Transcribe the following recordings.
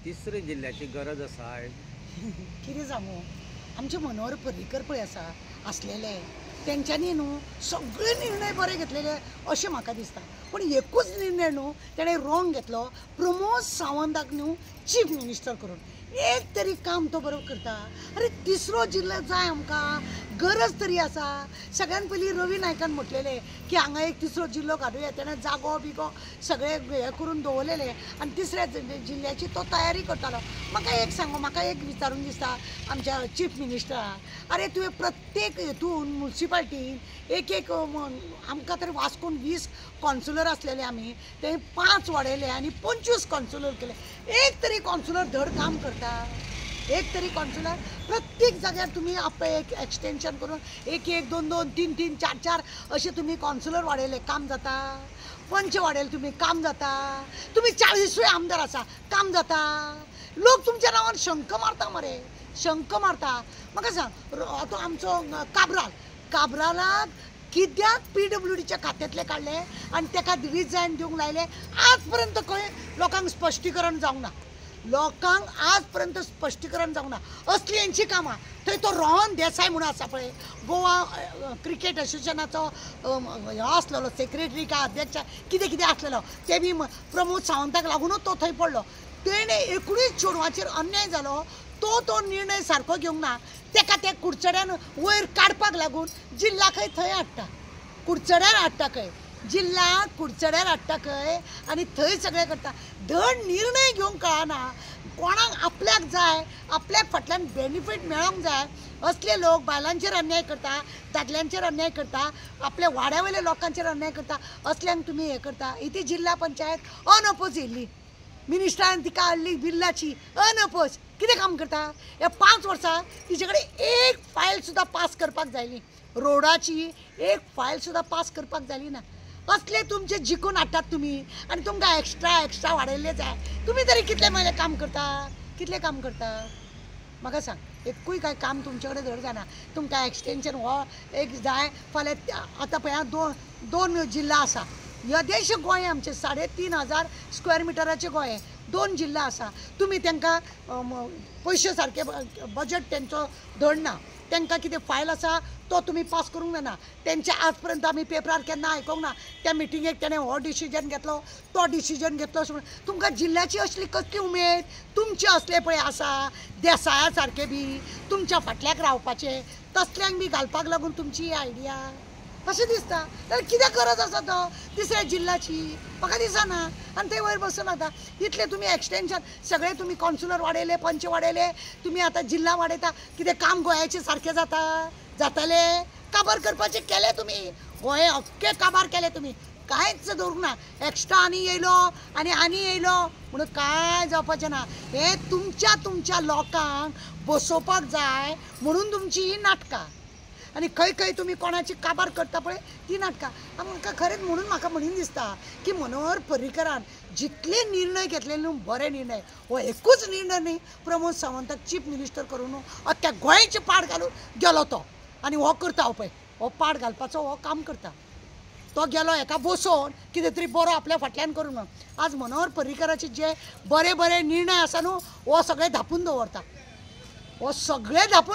तिसरे जिल्ह्याची गरज आसा कितें सांगू आमचे मनोहर पर्रीकर पळय आसा आसलेले तेंच्यांनी न्हू सगळे निर्णय बरे घेतलेले अशें म्हाका दिसता पूण एकूच निर्णय न्हू तेणें रॉंग घेतलो प्रमोद सावंताक न्हू चीफ मिनिस्टर करून एक तरी काम तो बरो करता अरे तिसरो जिल्लो जाय आमकां गरज तरी आसा सगळ्यान पयलीं रवी नायकान म्हटलेलें की हांगा एक तिसरो जिल्लो काडुया तेणें जागो बिगो सगळे हे करून दवरलेले आनी तिसऱ्या जिल्ल्याची तो तयारी करतालो म्हाका एक सांगू म्हाका एक विचारूंक दिसता आमच्या चीफ मिनिस्टराक अरे तुवें प्रत्येक हेतून म्युन्सिपाल्टीन एक एक आमकां तर वास्कोन 20 कॉन्सुलर आसलेले आमी ते 5 वाडयले आनी 25 कॉन्सुलर केले एक तरी कॉन्सुलर धड काम करता एक तरी कॉन्सुलर प्रत्येक जाग्यार तुम्ही एक एक्सटेंशन करून एक एक दोन दोन तीन तीन चार चार असे तुम्ही कॉन्सुलर वाडयले काम जाता पंच वाडयले तुम्ही काम जाता तुम्ही 40 आमदार आसा काम जाता लोक तुमच्या नांवान शंक मारता मरे शंक मारता म्हाका सांग तो आमचो काब्रालाक कित्याक PWDच्या खात्यांतले काडले आनी ताका रिजायन दिवंक लायले आज पर्यंत खंय लोकांक स्पश्टीकरण जावंक ना लोकांक आज पर्यंत स्पश्टीकरण जावंक ना असली यांची कामां थंय तो रोहन देसाय म्हणून आसा पळय गोवा क्रिकेट असोसिएशनाचो हो आसलेलो सेक्रेटरी काय अध्यक्ष कितें कितें आसलेलो ते बी प्रमोद सावंताक लागूनच तो थंय पडलो तेणे 19 चेडवांचेर अन्याय जालो तो निर्णय सारको घेवंक ना तेका ते कुडचड्यान वयर काडपाक लागून जिल्ला खंय थंय हाडटा कुडचड्यार हाडटा खंय जिल्ला कुडचड्यार हाडटा खंय आनी थंय सगळें करता धड निर्णय घेवंक कळना कोणाक आपल्याक जाय आपल्याक फाटल्यान बेनिफीट मेळोंक जाय असले लोक बायलांचेर अन्याय करता दादल्यांचेर अन्याय करता आपल्या वाड्या वयल्या लोकांचेर अन्याय करता असल्यांक तुमी हे करता इथे जिल्हा पंचायत अनअपोज येयल्ली मिनिस्टरान तिका हाडली बिल्लाची अनअपोज कितें काम करता हे 5 वर्सां तिचे कडेन एक फायल सुद्दां पास करपाक जायली रोडाची एक फायल सुद्दां पास करपाक जाली ना असले तुमचे जिखून हाडटात तुमी आनी तुमकां एक्स्ट्रा वाडयल्ले जाय तुमी तरी कितले म्हयने काम करता कितले काम करता म्हाका सांग एकूय काय काम तुमचे कडेन धड जायना तुमकां एक्सटेंशन हो एक जाय फाल्यां आतां पळय दोन जिल्ला आसा यदेश गोंय आमचे 3,500 स्क्वेअर मिटराचे गोंय 2 जिल्ला आसा तुमी तांकां पयशे सारके बजेट तेंचो धड ना तांकां कितें फायल आसा तो तुमी पास करूंक जायना तेंचे आज पर्यंत आमी पेपरार केन्ना आयकोंक ना त्या मिटिंगेक तेणें हो डिसिजन घेतलो तो डिसिजन घेतलो अशें म्हणून तुमकां जिल्ल्याची असली कसली उमेद तुमचे असले पळय आसा देसाया सारके बी तुमच्या फाटल्याक रावपाचे तसल्यांक बी घालपाक लागून तुमची आयडिया अशें दिसता जाल्यार कित्याक गरज आसा तो तिसऱ्या जिल्ल्याची म्हाका दिसना आनी थंय वयर बसून आतां इतले तुमी एक्सटेंशन सगळे तुमी कॉन्सुलर वाडयले पंच वाडयले तुमी आतां जिल्ला वाडयता कितें काम गोंयाचें सारकें जाताले काबार करपाचें केलें तुमी गोंय अख्खे काबार केले तुमी कांयच दवरूंक ना एक्स्ट्रा आनी येयलो म्हणून कांय जावपाचें ना हे तुमच्या लोकांक बसोवपाक जाय म्हणून तुमची ही नाटकां आनी खंय तुमी कोणाची काबार करता पळय ती नाटकां म्हाका खरेंच म्हणून म्हाका म्हणून दिसता की मनोहर पर्रीकरान जितले निर्णय घेतलेले न्हू बरे निर्णय हो एकूच निर्णय न्ही प्रमोद सावंताक चीफ मिनिस्टर करून न्हू अख्ख्या गोंयचे पाड घालून गेलो तो आनी हो करता हो पळय हो पाड घालपाचो हो काम करता तो गेलो हेका बसोवन कितें तरी बरो आपल्या फाटल्यान करून आज मनोहर पर्रीकराचे जे बरे निर्णय आसा न्हू हो सगळे धापून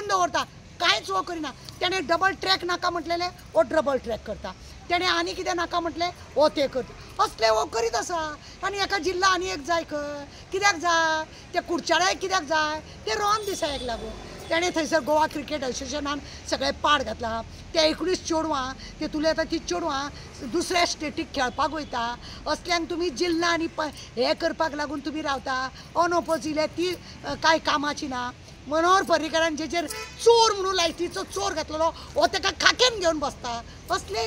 दवरता कांयच हो करिना तेणें डबल ट्रॅक नाका म्हटलेले हो डबल ट्रॅक करता तेणें आनी कितें नाका म्हटलें हो ते करता असले हो करीत आसा आनी एका जिल्ला आनी एक जाय खंय कित्याक जाय ते कुडचड्याक कित्याक जाय ते रोहन देसायाक लागून तेणें थंयसर गोवा क्रिकेट असोसिएशनान सगळे पाड घातला ते 19 चेडवां ते तुले आतां ती चेडवां दुसऱ्या स्टेटीक खेळपाक वयता असल्यांक तुमी जिल्ला आनी हे करपाक लागून तुमी रावता अनअपोज इले ती कांय कामाची ना मनोहर पर्रीकरान जेचेर चोर म्हणून लायटीचो चोर घातलेलो हो ताका खाक्यान घेवन बसता असले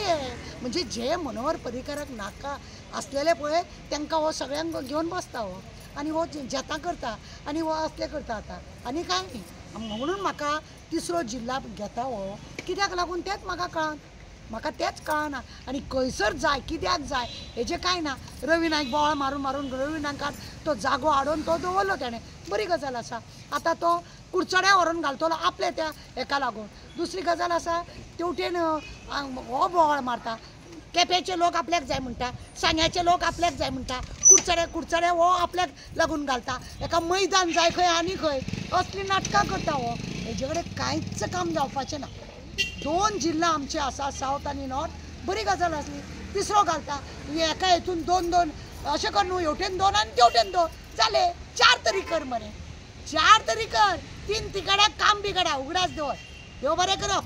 म्हणजे जे मनोहर पर्रीकराक नाका आसलेले पळय तांकां हो सगळ्यांक घेवन बसता हो आनी हो जेतां करता आनी हो असले करता आतां आनी कांय न्ही म्हणून म्हाका तिसरो जिल्ला घेता हो कित्याक लागून तेच म्हाका तेच कळना आनी खंयसर जाय कित्याक जाय हेजें कांय ना रवी नायक बोवाळ मारून रवी नायकान तो जागो हाडून तो दवरलो तेणें बरी गजाल आसा आतां तो कुडचड्या व्हरून घालतलो आपल्या त्या हेका लागून दुसरी गजाल आसा तेवटेन हो बोवाळ मारता केपेंचे लोक आपल्याक जाय म्हणटा, सांग्याचे लोक आपल्याक जाय म्हणटा, कुडचडे हो आपल्याक लागून घालता, एका मैदान जाय खंय आनी खंय असली नाटकां करता हो. हेजे कडेन कांयच काम जावपाचें ना. 2 जिल्हा आमचे आसा, सावथ आनी नॉर्थ, बरी गजाल आसली. तिसरो घालता एका हेतून 2 अशें कर न्हू, हेवटेन 2 आनी तेवटेन 2 जाले. 4 तरी कर मरे, 4 तरी कर. 3 तिकड्याक काम बिगडा, उगडास दवर. देव बरें करप.